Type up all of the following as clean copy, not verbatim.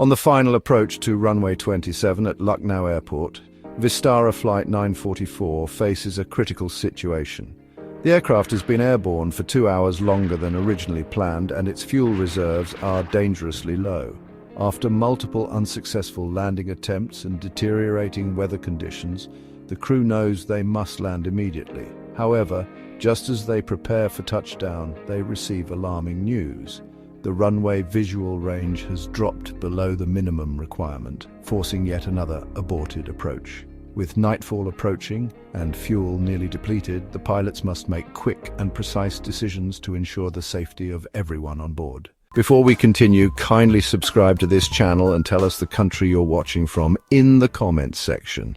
On the final approach to runway 27 at Lucknow Airport, Vistara Flight 944 faces a critical situation. The aircraft has been airborne for 2 hours longer than originally planned, and its fuel reserves are dangerously low. After multiple unsuccessful landing attempts and deteriorating weather conditions, the crew knows they must land immediately. However, just as they prepare for touchdown, they receive alarming news. The runway visual range has dropped below the minimum requirement, forcing yet another aborted approach. With nightfall approaching and fuel nearly depleted, the pilots must make quick and precise decisions to ensure the safety of everyone on board. Before we continue, kindly subscribe to this channel and tell us the country you're watching from in the comments section.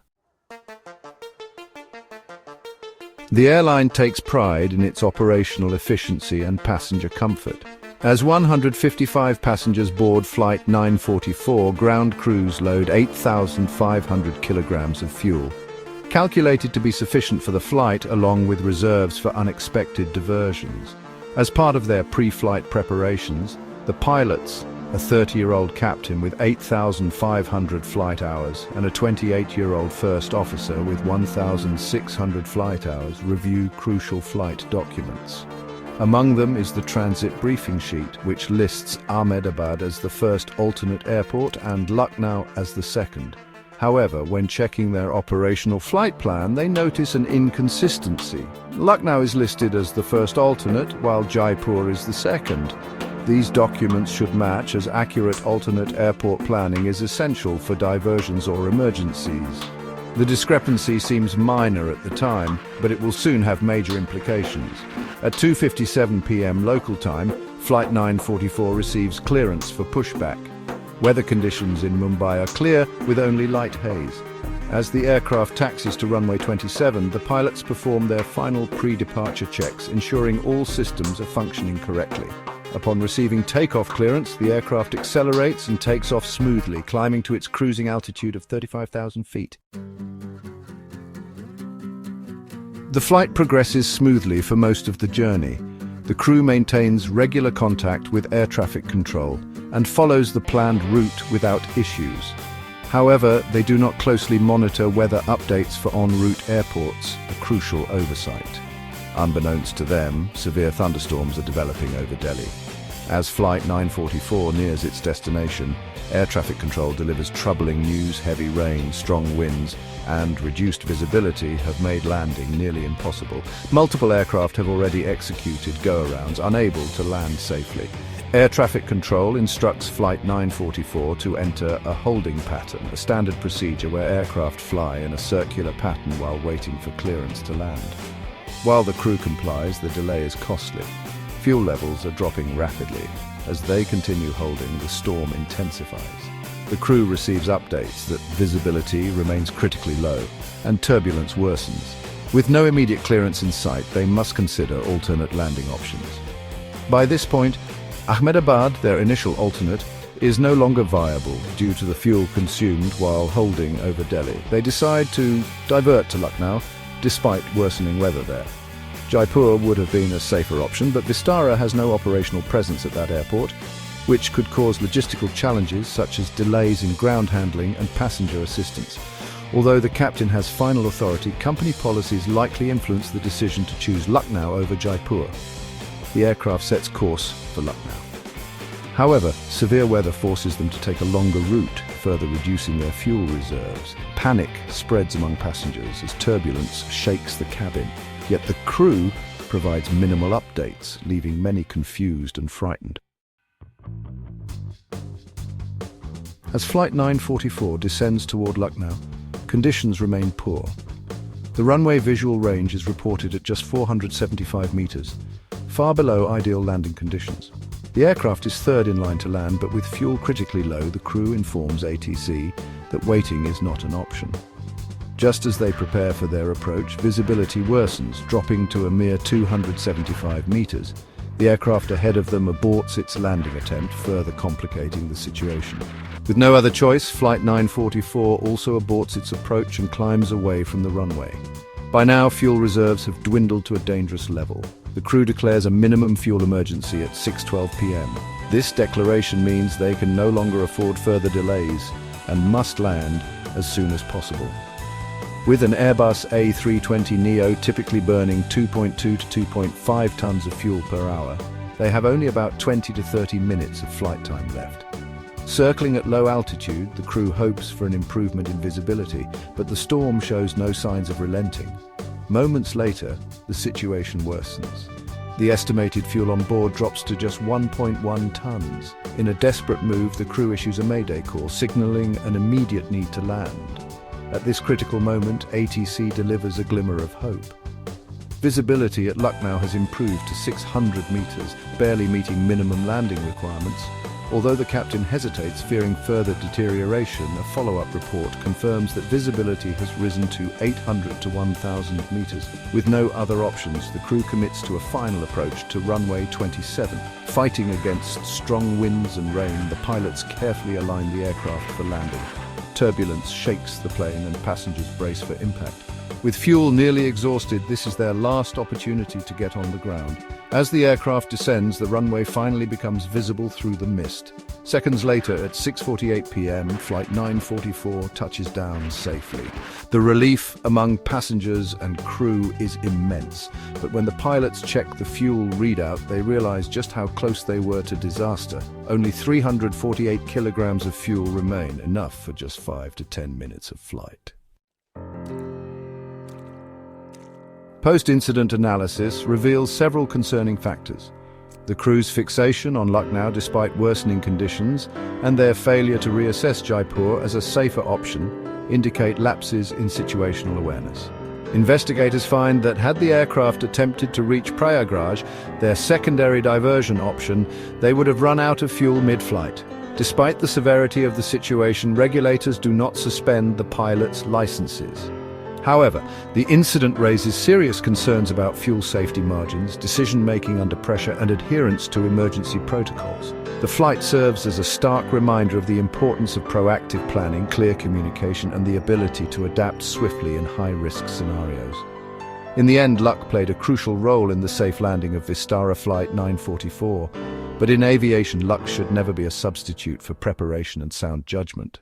The airline takes pride in its operational efficiency and passenger comfort. As 155 passengers board Flight 944, ground crews load 8,500 kilograms of fuel, calculated to be sufficient for the flight along with reserves for unexpected diversions. As part of their pre-flight preparations, the pilots, a 30-year-old captain with 8,500 flight hours and a 28-year-old first officer with 1,600 flight hours, review crucial flight documents. Among them is the transit briefing sheet, which lists Ahmedabad as the first alternate airport and Lucknow as the second. However, when checking their operational flight plan, they notice an inconsistency. Lucknow is listed as the first alternate, while Jaipur is the second. These documents should match, as accurate alternate airport planning is essential for diversions or emergencies. The discrepancy seems minor at the time, but it will soon have major implications. At 2:57 p.m. local time, Flight 944 receives clearance for pushback. Weather conditions in Mumbai are clear, with only light haze. As the aircraft taxis to runway 27, the pilots perform their final pre-departure checks, ensuring all systems are functioning correctly. Upon receiving takeoff clearance, the aircraft accelerates and takes off smoothly, climbing to its cruising altitude of 35,000 feet. The flight progresses smoothly for most of the journey. The crew maintains regular contact with air traffic control and follows the planned route without issues. However, they do not closely monitor weather updates for en route airports, a crucial oversight. Unbeknownst to them, severe thunderstorms are developing over Delhi. As Flight 944 nears its destination, air traffic control delivers troubling news. Heavy rain, strong winds, and reduced visibility have made landing nearly impossible. Multiple aircraft have already executed go-arounds, unable to land safely. Air traffic control instructs Flight 944 to enter a holding pattern, a standard procedure where aircraft fly in a circular pattern while waiting for clearance to land. While the crew complies, the delay is costly. Fuel levels are dropping rapidly. As they continue holding, the storm intensifies. The crew receives updates that visibility remains critically low and turbulence worsens. With no immediate clearance in sight, they must consider alternate landing options. By this point, Ahmedabad, their initial alternate, is no longer viable due to the fuel consumed while holding over Delhi. They decide to divert to Lucknow, despite worsening weather there. Jaipur would have been a safer option, but Vistara has no operational presence at that airport, which could cause logistical challenges such as delays in ground handling and passenger assistance. Although the captain has final authority, company policies likely influence the decision to choose Lucknow over Jaipur. The aircraft sets course for Lucknow. However, severe weather forces them to take a longer route, further reducing their fuel reserves. Panic spreads among passengers as turbulence shakes the cabin. Yet the crew provides minimal updates, leaving many confused and frightened. As Flight 944 descends toward Lucknow, conditions remain poor. The runway visual range is reported at just 475 meters, far below ideal landing conditions. The aircraft is third in line to land, but with fuel critically low, the crew informs ATC that waiting is not an option. Just as they prepare for their approach, visibility worsens, dropping to a mere 275 meters. The aircraft ahead of them aborts its landing attempt, further complicating the situation. With no other choice, Flight 944 also aborts its approach and climbs away from the runway. By now, fuel reserves have dwindled to a dangerous level. The crew declares a minimum fuel emergency at 6:12 p.m. This declaration means they can no longer afford further delays and must land as soon as possible. With an Airbus A320neo typically burning 2.2 to 2.5 tons of fuel per hour, they have only about 20 to 30 minutes of flight time left. Circling at low altitude, the crew hopes for an improvement in visibility, but the storm shows no signs of relenting. Moments later, the situation worsens. The estimated fuel on board drops to just 1.1 tons. In a desperate move, the crew issues a mayday call, signaling an immediate need to land. At this critical moment, ATC delivers a glimmer of hope. Visibility at Lucknow has improved to 600 meters, barely meeting minimum landing requirements. Although the captain hesitates, fearing further deterioration, a follow-up report confirms that visibility has risen to 800 to 1,000 meters. With no other options, the crew commits to a final approach to runway 27. Fighting against strong winds and rain, the pilots carefully align the aircraft for landing. Turbulence shakes the plane and passengers brace for impact. With fuel nearly exhausted, this is their last opportunity to get on the ground. As the aircraft descends, the runway finally becomes visible through the mist. Seconds later, at 6:48 p.m., Flight 944 touches down safely. The relief among passengers and crew is immense, but when the pilots check the fuel readout, they realize just how close they were to disaster. Only 348 kilograms of fuel remain, enough for just 5 to 10 minutes of flight. Post-incident analysis reveals several concerning factors. The crew's fixation on Lucknow despite worsening conditions and their failure to reassess Jaipur as a safer option indicate lapses in situational awareness. Investigators find that had the aircraft attempted to reach Prayagraj, their secondary diversion option, they would have run out of fuel mid-flight. Despite the severity of the situation, regulators do not suspend the pilots' licenses. However, the incident raises serious concerns about fuel safety margins, decision-making under pressure, and adherence to emergency protocols. The flight serves as a stark reminder of the importance of proactive planning, clear communication, and the ability to adapt swiftly in high-risk scenarios. In the end, luck played a crucial role in the safe landing of Vistara Flight 944, but in aviation, luck should never be a substitute for preparation and sound judgment.